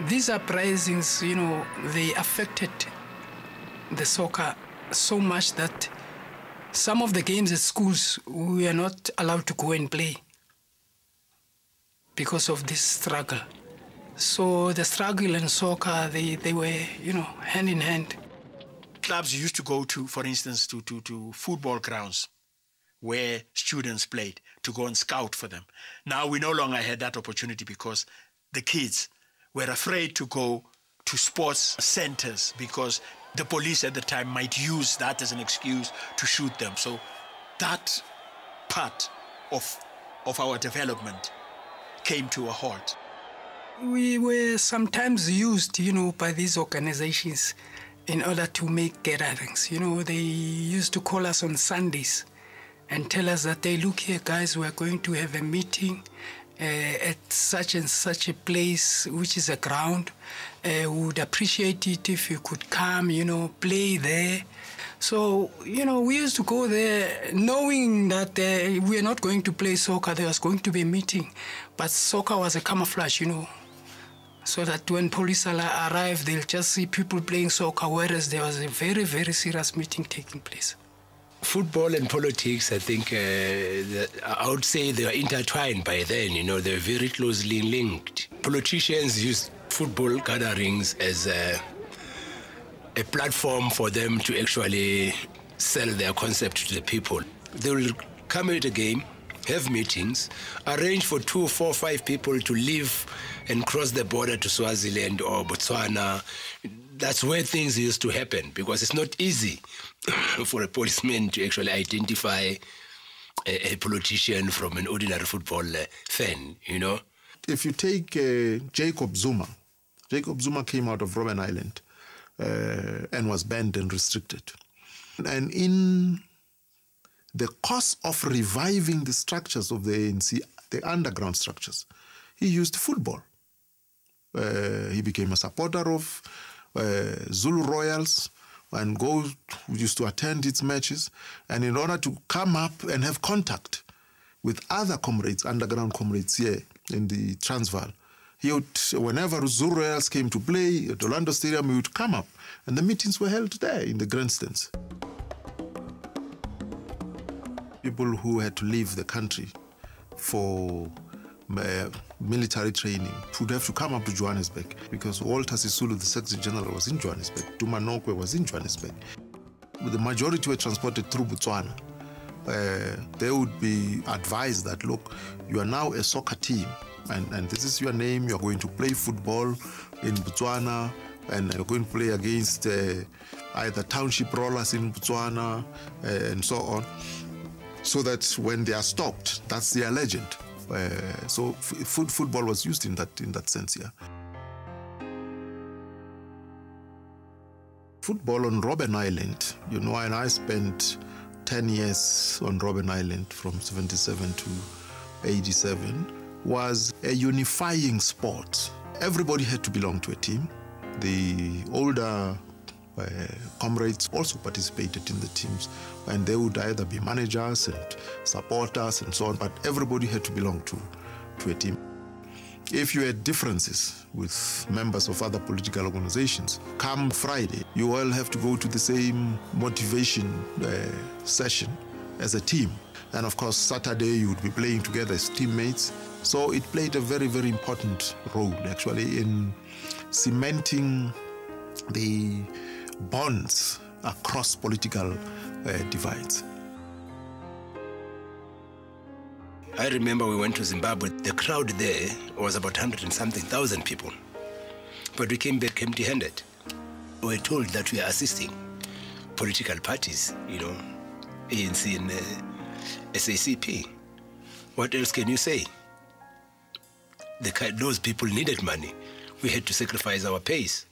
These uprisings, you know, they affected the soccer so much that some of the games at schools we are not allowed to go and play because of this struggle. So the struggle and soccer, they were, you know, hand in hand. Clubs used to go to, for instance, to football grounds where students played to go and scout for them. Now we no longer had that opportunity because the kids were afraid to go to sports centers because the police at the time might use that as an excuse to shoot them. So that part of our development came to a halt. We were sometimes used, you know, by these organizations in order to make gatherings. You know, they used to call us on Sundays and tell us that, hey, look here, guys, we're going to have a meeting at such and such a place, which is a ground. We would appreciate it if you could come, you know, play there. So, you know, we used to go there knowing that we are not going to play soccer. There was going to be a meeting. But soccer was a camouflage, you know, so that when police arrive, they'll just see people playing soccer, whereas there was a very, very serious meeting taking place. Football and politics, I think, I would say they were intertwined by then, you know, they were very closely linked. Politicians used football gatherings as a platform for them to actually sell their concept to the people. They will come at a game, have meetings, arrange for 2, 4, 5 people to leave and cross the border to Swaziland or Botswana. That's where things used to happen, because it's not easy for a policeman to actually identify a politician from an ordinary football fan, you know. If you take Jacob Zuma came out of Robben Island and was banned and restricted. And in the course of reviving the structures of the ANC, the underground structures, he used football. He became a supporter of Zulu Royals and used to attend its matches. And in order to come up and have contact with other comrades, underground comrades here in the Transvaal, he would, whenever Zulu Royals came to play at Orlando Stadium, he would come up. And the meetings were held there in the grandstands. People who had to leave the country for military training would have to come up to Johannesburg, because Walter Sisulu, the Secretary General, was in Johannesburg. Duma Nokwe was in Johannesburg. The majority were transported through Botswana. They would be advised that, look, you are now a soccer team, and this is your name. You are going to play football in Botswana, and you're going to play against either township rollers in Botswana and so on, so that when they are stopped, that's their legend. So football was used in that sense, yeah. Football on Robben Island, you know, and I spent 10 years on Robben Island from 77 to 87, was a unifying sport. Everybody had to belong to a team. The older comrades also participated in the teams, and they would either be managers and supporters and so on, but everybody had to belong to a team. If you had differences with members of other political organizations, come Friday, you all have to go to the same motivation session as a team. And of course, Saturday you would be playing together as teammates. So it played a very, very important role, actually, in cementing the bonds across political divides. I remember we went to Zimbabwe. The crowd there was about 100 and something thousand people. But we came back empty-handed. We were told that we are assisting political parties, you know, ANC and SACP. What else can you say? Those people needed money. We had to sacrifice our pays.